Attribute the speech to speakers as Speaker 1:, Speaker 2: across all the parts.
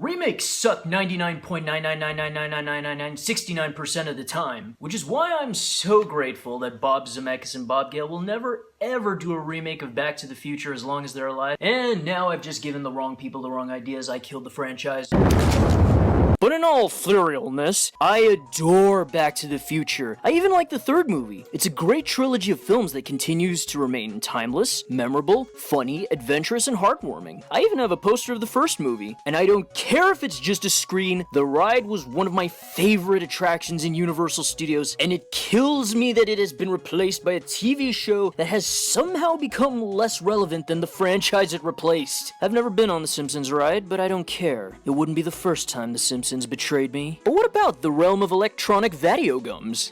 Speaker 1: Remakes suck 99.99999999969% of the time, which is why I'm so grateful that Bob Zemeckis and Bob Gale will never ever do a remake of Back to the Future as long as they're alive. And now I've just given the wrong people the wrong ideas. I killed the franchise. But in all serialness, I adore Back to the Future. I even like the third movie. It's a great trilogy of films that continues to remain timeless, memorable, funny, adventurous, and heartwarming. I even have a poster of the first movie. And I don't care if it's just a screen, the ride was one of my favorite attractions in Universal Studios, and it kills me that it has been replaced by a TV show that has somehow become less relevant than the franchise it replaced. I've never been on the Simpsons ride, but I don't care. It wouldn't be the first time the Simpsons betrayed me. But what about the realm of electronic video gums?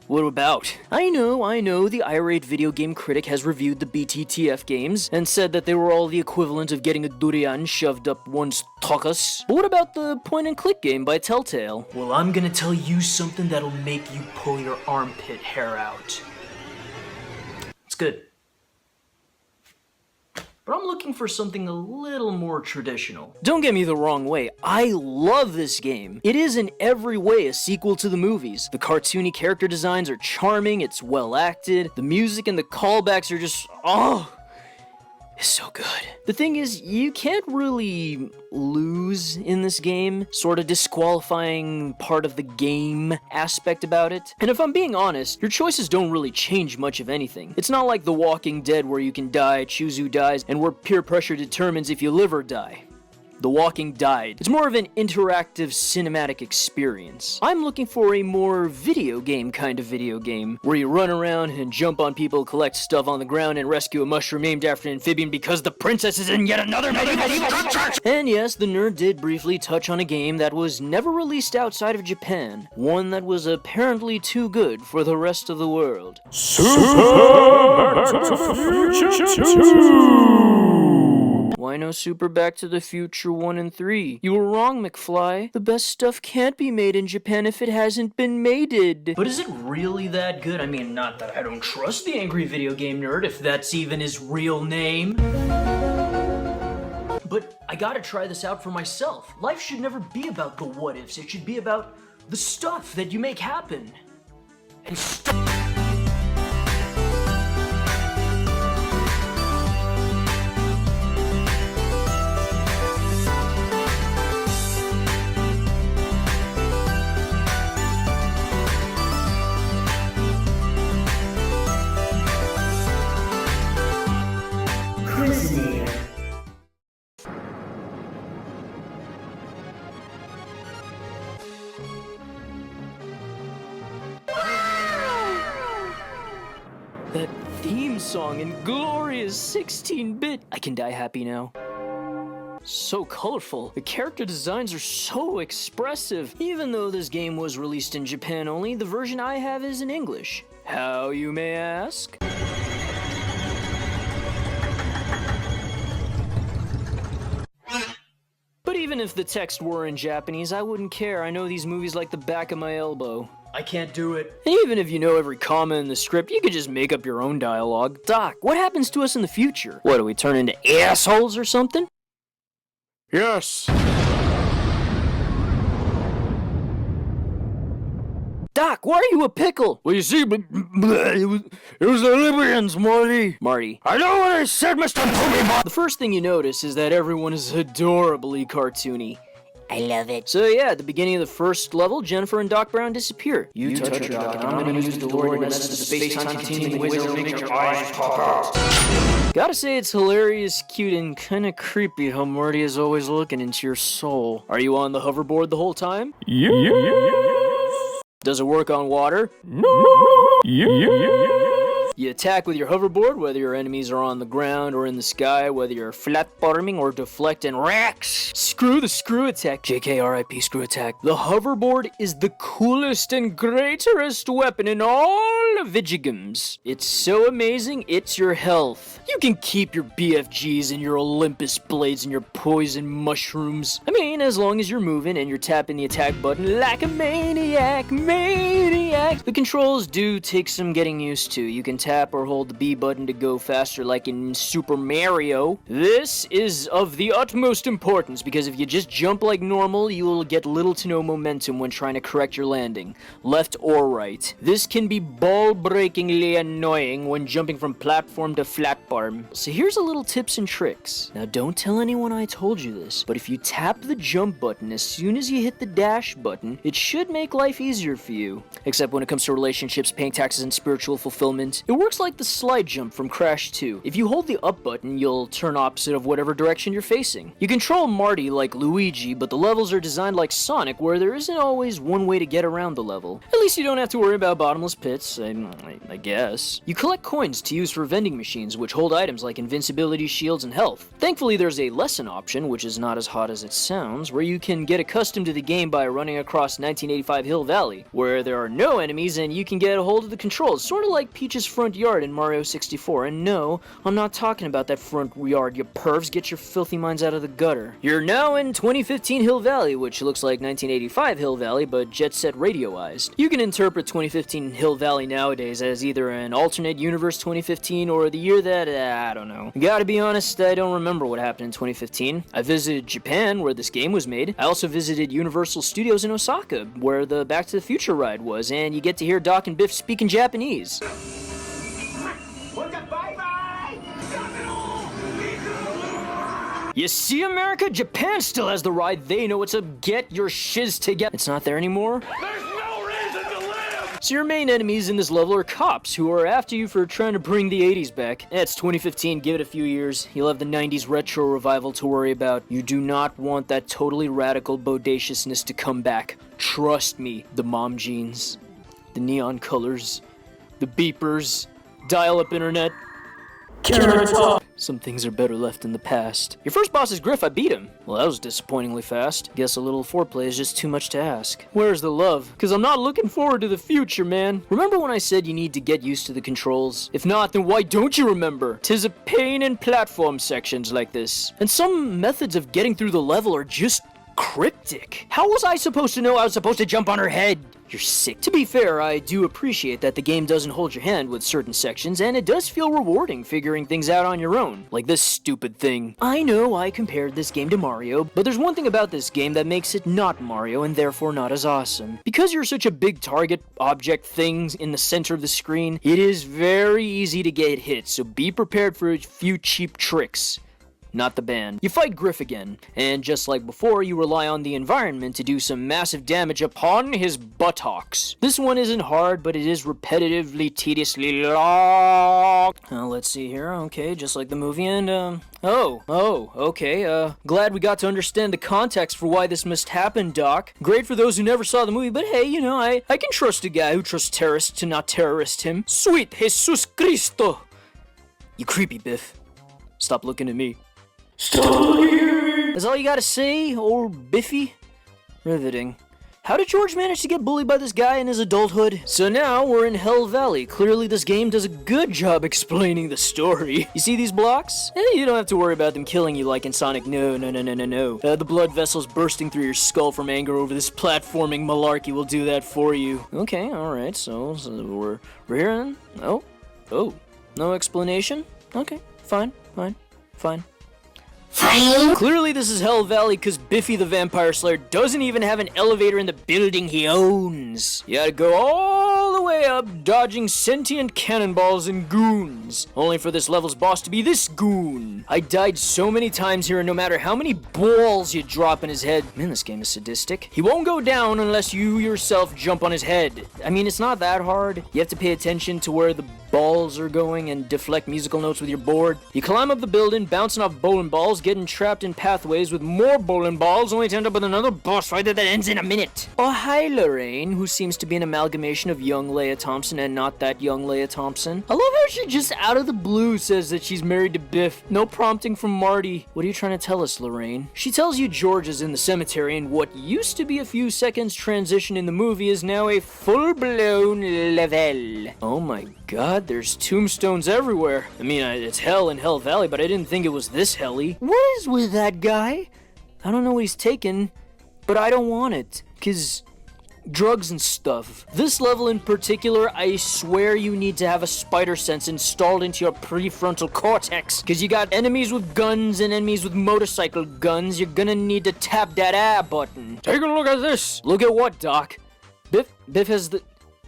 Speaker 1: What about? I know, the irate video game critic has reviewed the BttF games and said that they were all the equivalent of getting a durian shoved up one's tuchus. But what about the point-and-click game by Telltale? Well, I'm gonna tell you something that'll make you pull your armpit hair out. It's good. But I'm looking for something a little more traditional. Don't get me the wrong way, I love this game. It is in every way a sequel to the movies. The cartoony character designs are charming, it's well acted, the music and the callbacks are just, it's so good. The thing is, you can't really lose in this game, sort of disqualifying part of the game aspect about it. And if I'm being honest, your choices don't really change much of anything. It's not like The Walking Dead where you can die, choose who dies, and where peer pressure determines if you live or die. The Walking died. It's more of an interactive cinematic experience. I'm looking for a more video game kind of video game, where you run around and jump on people, collect stuff on the ground, and rescue a mushroom named after an amphibian because the princess is in yet another medieval church! And yes, the nerd did briefly touch on a game that was never released outside of Japan. One that was apparently too good for the rest of the world.
Speaker 2: Super Back to the Future 2!
Speaker 1: Why no Super Back to the Future 1 and 3? You were wrong, McFly. The best stuff can't be made in Japan if it hasn't been mated. But is it really that good? I mean, not that I don't trust the angry video game nerd, if that's even his real name. But I gotta try this out for myself. Life should never be about the what-ifs. It should be about the stuff that you make happen. And Chrizinator. That theme song in glorious 16-bit. I can die happy now. So colorful. The character designs are so expressive. Even though this game was released in Japan only, the version I have is in English. How, you may ask? But even if the text were in Japanese, I wouldn't care. I know these movies like the back of my elbow. I can't do it. And even if you know every comma in the script, you could just make up your own dialogue. Doc, what happens to us in the future? What, do we turn into assholes or something?
Speaker 2: Yes.
Speaker 1: Doc, why are you a pickle?
Speaker 2: Well, you see, but it was the Libyans, Marty.
Speaker 1: Marty.
Speaker 2: I know what I said, Mr. Poobie.
Speaker 1: The first thing you notice is that everyone is adorably cartoony. I love it. So yeah, at the beginning of the first level, Jennifer and Doc Brown disappear. You touch her, Doc, and I'm gonna use the DeLorean essence of space-time continuum in ways that'll make your eyes pop out. Gotta say it's hilarious, cute, and kinda creepy how Marty is always looking into your soul. Are you on the hoverboard the whole time?
Speaker 2: Yeah.
Speaker 1: Does it work on water?
Speaker 2: No. Yeah.
Speaker 1: You attack with your hoverboard, whether your enemies are on the ground or in the sky, whether you're flat-bottoming or deflect and racks. Screw the screw attack. JK RIP screw attack. The hoverboard is the coolest and greatest weapon in all of Vidjigums. It's so amazing, it's your health. You can keep your BFGs and your Olympus blades and your poison mushrooms. I mean, as long as you're moving and you're tapping the attack button like a maniac. The controls do take some getting used to. You can tap or hold the B button to go faster like in Super Mario. This is of the utmost importance because if you just jump like normal, you will get little to no momentum when trying to correct your landing, left or right. This can be ball-breakingly annoying when jumping from platform to platform. So here's a little tips and tricks. Now don't tell anyone I told you this, but if you tap the jump button as soon as you hit the dash button, it should make life easier for you. Except when it comes to relationships, paying taxes, and spiritual fulfillment. It works like the slide jump from Crash 2. If you hold the up button, you'll turn opposite of whatever direction you're facing. You control Marty like Luigi, but the levels are designed like Sonic, where there isn't always one way to get around the level. At least you don't have to worry about bottomless pits, I guess. You collect coins to use for vending machines, which hold items like invincibility, shields, and health. Thankfully, there's a lesson option, which is not as hot as it sounds, where you can get accustomed to the game by running across 1985 Hill Valley, where there are no enemies and you can get a hold of the controls, sort of like Peach's front yard in Mario 64. And no, I'm not talking about that front yard, you pervs. Get your filthy minds out of the gutter. You're now in 2015 Hill Valley, which looks like 1985 Hill Valley, but jet set radioized. You can interpret 2015 Hill Valley nowadays as either an alternate universe 2015 or the year that, I don't know. Gotta be honest, I don't remember what happened in 2015. I visited Japan, where this game was made. I also visited Universal Studios in Osaka, where the Back to the Future ride was, and you get to hear Doc and Biff speak in Japanese. You see, America? Japan still has the ride. They know what's up. Get your shiz together. It's not there anymore.
Speaker 3: There's no reason to live!
Speaker 1: So your main enemies in this level are cops who are after you for trying to bring the 80s back. It's 2015, give it a few years. You'll have the 90s retro revival to worry about. You do not want that totally radical bodaciousness to come back. Trust me. The mom jeans, the neon colors, the beepers, dial-up internet. Some things are better left in the past. Your first boss is Griff. I beat him. Well, that was disappointingly fast. Guess a little foreplay is just too much to ask. Where's the love? Because I'm not looking forward to the future, man. Remember when I said you need to get used to the controls? If not, then why don't you remember? 'Tis a pain in platform sections like this. And some methods of getting through the level are just cryptic. How was I supposed to know I was supposed to jump on her head? You're sick. To be fair, I do appreciate that the game doesn't hold your hand with certain sections, and it does feel rewarding figuring things out on your own. Like this stupid thing. I know I compared this game to Mario, but there's one thing about this game that makes it not Mario and therefore not as awesome. Because you're such a big target object thing in the center of the screen, it is very easy to get hit, so be prepared for a few cheap tricks. Not the band. You fight Griff again, and just like before, you rely on the environment to do some massive damage upon his buttocks. This one isn't hard, but it is repetitively, tediously long. Let's see here. Okay, just like the movie, and okay. Glad we got to understand the context for why this must happen, Doc. Great for those who never saw the movie, but hey, you know, I can trust a guy who trusts terrorists to not terrorist him. Sweet Jesus Cristo! You creepy, Biff. Stop looking at me. Stop here! That's all you gotta say, old Biffy? Riveting. How did George manage to get bullied by this guy in his adulthood? So now we're in Hell Valley. Clearly this game does a good job explaining the story. You see these blocks? You don't have to worry about them killing you like in Sonic. No. The blood vessels bursting through your skull from anger over this platforming malarkey will do that for you. Okay, alright, so we're here then? Oh. No explanation? Okay, fine. Clearly this is Hell Valley because Biffy the Vampire Slayer doesn't even have an elevator in the building he owns. You gotta go all the way up, dodging sentient cannonballs and goons. Only for this level's boss to be this goon. I died so many times here, and no matter how many balls you drop in his head, man, this game is sadistic. He won't go down unless you yourself jump on his head. I mean, it's not that hard. You have to pay attention to where the balls are going and deflect musical notes with your board. You climb up the building, bouncing off bowling balls, getting trapped in pathways with more bowling balls, only to end up with another boss fight that ends in a minute. Oh, hi, Lorraine, who seems to be an amalgamation of young Leia Thompson and not that young Leia Thompson. I love how she just out of the blue says that she's married to Biff. No prompting from Marty. What are you trying to tell us, Lorraine? She tells you George is in the cemetery, and what used to be a few seconds transition in the movie is now a full-blown level. Oh my god, there's tombstones everywhere. I mean, it's hell in Hell Valley, but I didn't think it was this helly. What is with that guy? I don't know what he's taken, but I don't want it, 'cause drugs and stuff. This level in particular, I swear you need to have a spider sense installed into your prefrontal cortex, because you got enemies with guns and enemies with motorcycle guns. You're gonna need to tap that A button. Take a look at this. Look at what, Doc? Biff has the...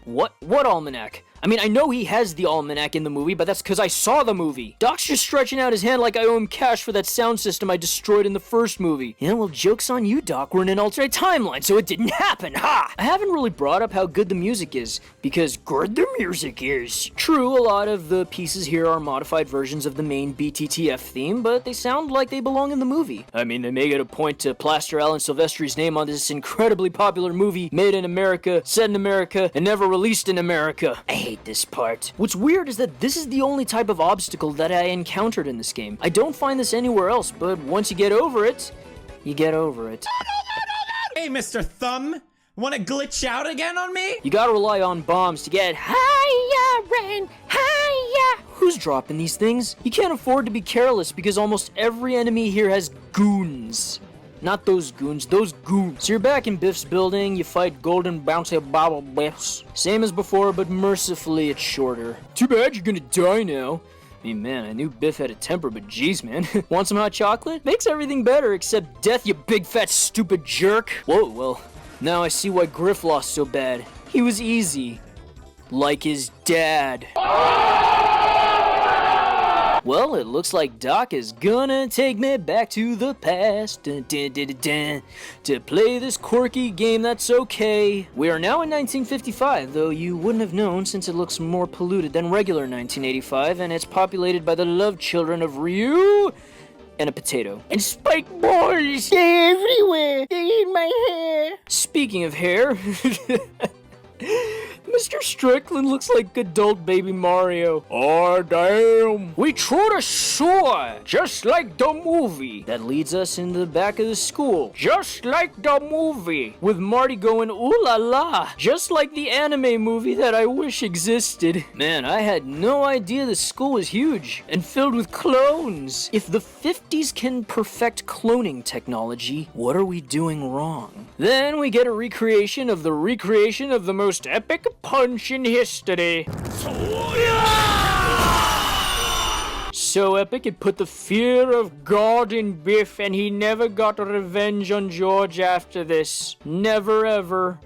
Speaker 1: What almanac? I mean, I know he has the almanac in the movie, but that's because I saw the movie. Doc's just stretching out his hand like I owe him cash for that sound system I destroyed in the first movie. Yeah, well, joke's on you, Doc. We're in an alternate timeline, so it didn't happen, ha! I haven't really brought up how good the music is, because good the music is. True, a lot of the pieces here are modified versions of the main BttF theme, but they sound like they belong in the movie. I mean, they make it a point to plaster Alan Silvestri's name on this incredibly popular movie made in America, set in America, and never released in America. I hate this part. What's weird is that this is the only type of obstacle that I encountered in this game. I don't find this anywhere else, but once you get over it, you get over it.
Speaker 4: Hey, Mr. Thumb, wanna glitch out again on me?
Speaker 1: You gotta rely on bombs to get higher and higher. Who's dropping these things? You can't afford to be careless because almost every enemy here has goons. Not those goons, those goons. So you're back in Biff's building, you fight golden bouncy bobble Biffs. Same as before, but mercifully it's shorter. Too bad you're gonna die now. I mean, man, I knew Biff had a temper, but geez, man. Want some hot chocolate? Makes everything better, except death, you big fat stupid jerk. Whoa, well, now I see why Griff lost so bad. He was easy. Like his dad. Well, it looks like Doc is gonna take me back to the past to play this quirky game that's okay. We are now in 1955, though you wouldn't have known since it looks more polluted than regular 1985, and it's populated by the love children of Ryu and a potato. And spike balls everywhere. They in my hair. Speaking of hair... Mr. Strickland looks like adult baby Mario. Oh, damn. We threw the sewer, just like the movie. That leads us in the back of the school, just like the movie. With Marty going, ooh la la, just like the anime movie that I wish existed. Man, I had no idea the school was huge and filled with clones. If the 50s can perfect cloning technology, what are we doing wrong? Then we get a recreation of the most epic punch in history. So epic it put the fear of God in Biff, and he never got revenge on George after this. Never ever.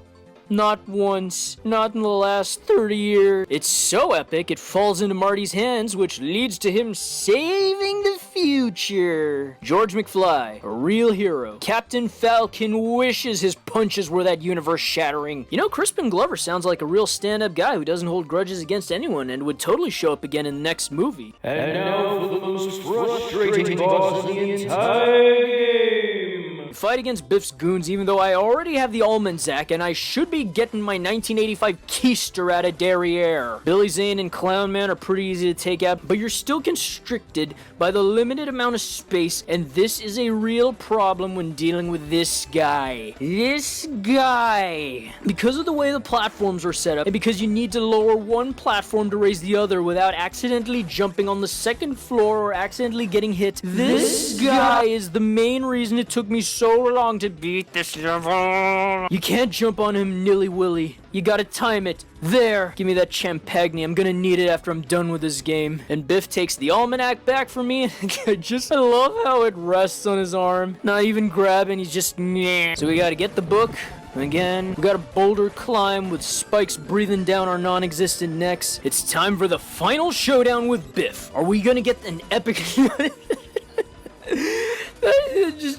Speaker 1: Not once. Not in the last 30 years. It's so epic it falls into Marty's hands, which leads to him saving the future. George McFly, a real hero. Captain Falcon wishes his punches were that universe-shattering. You know, Crispin Glover sounds like a real stand-up guy who doesn't hold grudges against anyone and would totally show up again in the next movie.
Speaker 3: And now for the most frustrating boss in the entire game.
Speaker 1: Fight against Biff's goons, even though I already have the Almanac and I should be getting my 1985 keister out of derriere. Billy Zane and Clown Man are pretty easy to take out, but you're still constricted by the limited amount of space, and this is a real problem when dealing with this guy. This guy. Because of the way the platforms are set up, and because you need to lower one platform to raise the other without accidentally jumping on the second floor or accidentally getting hit, this guy is the main reason it took me so long to beat this level. You can't jump on him nilly-willy. You gotta time it. There. Give me that champagne. I'm gonna need it after I'm done with this game. And Biff takes the almanac back from me. I love how it rests on his arm. Not even grabbing. He's just meh. So we gotta get the book. Again, we got a boulder climb with spikes breathing down our non-existent necks. It's time for the final showdown with Biff. Are we gonna get an epic...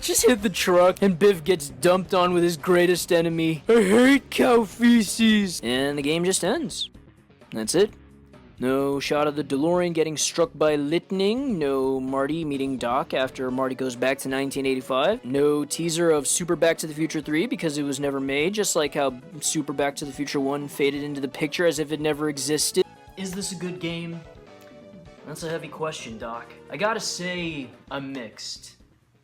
Speaker 1: Just hit the truck, and Biff gets dumped on with his greatest enemy. I hate cow feces. And the game just ends. That's it. No shot of the DeLorean getting struck by lightning. No Marty meeting Doc after Marty goes back to 1985. No teaser of Super Back to the Future 3 because it was never made, just like how Super Back to the Future 1 faded into the picture as if it never existed. Is this a good game? That's a heavy question, Doc. I gotta say, I'm mixed.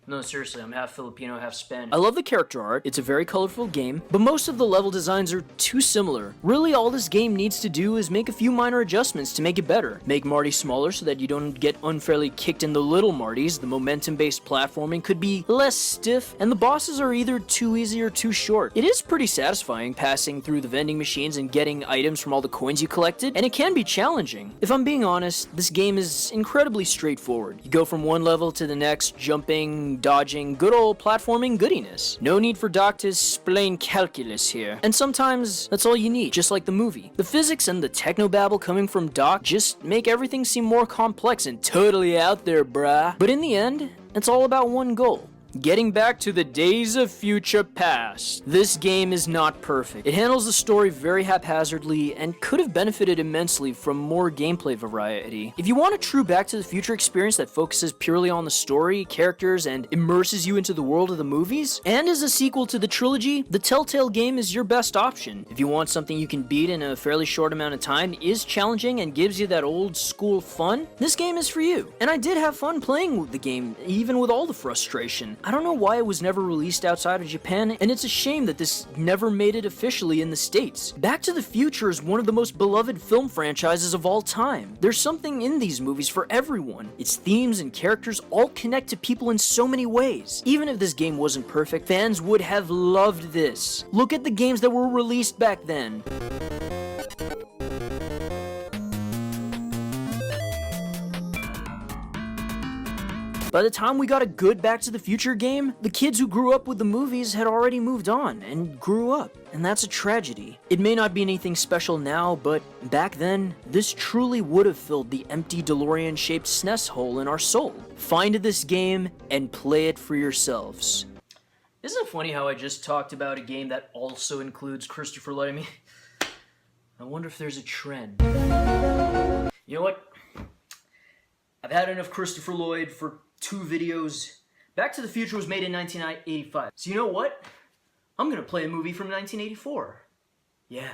Speaker 1: No, seriously, I'm half Filipino, half Spanish.
Speaker 5: I love the character art, it's a very colorful game, but most of the level designs are too similar. Really, all this game needs to do is make a few minor adjustments to make it better. Make Marty smaller so that you don't get unfairly kicked in the little Martys, the momentum-based platforming could be less stiff, and the bosses are either too easy or too short. It is pretty satisfying passing through the vending machines and getting items from all the coins you collected, and it can be challenging. If I'm being honest, this game is incredibly straightforward. You go from one level to the next, jumping, dodging, good old platforming goodiness. No need for Doc to explain calculus here. And sometimes, that's all you need, just like the movie. The physics and the technobabble coming from Doc just make everything seem more complex and totally out there, bruh. But in the end, it's all about one goal. Getting back to the days of future past. This game is not perfect. It handles the story very haphazardly and could have benefited immensely from more gameplay variety. If you want a true Back to the Future experience that focuses purely on the story, characters, and immerses you into the world of the movies, and is a sequel to the trilogy, the Telltale game is your best option. If you want something you can beat in a fairly short amount of time, is challenging, and gives you that old school fun, this game is for you. And I did have fun playing the game, even with all the frustration. I don't know why it was never released outside of Japan, and it's a shame that this never made it officially in the States. Back to the Future is one of the most beloved film franchises of all time. There's something in these movies for everyone. Its themes and characters all connect to people in so many ways. Even if this game wasn't perfect, fans would have loved this. Look at the games that were released back then. By the time we got a good Back to the Future game, the kids who grew up with the movies had already moved on and grew up, and that's a tragedy. It may not be anything special now, but back then, this truly would have filled the empty DeLorean-shaped Snes hole in our soul. Find this game and play it for yourselves.
Speaker 1: Isn't it funny how I just talked about a game that also includes Christopher Lloyd? I mean, I wonder if there's a trend. You know what? I've had enough Christopher Lloyd for 2 videos. Back to the Future was made in 1985. So you know what? I'm gonna play a movie from 1984. Yeah.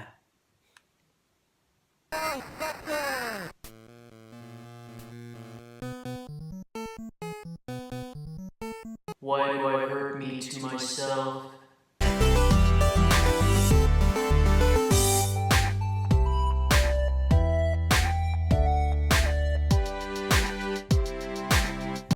Speaker 1: Why do I hurt me to myself?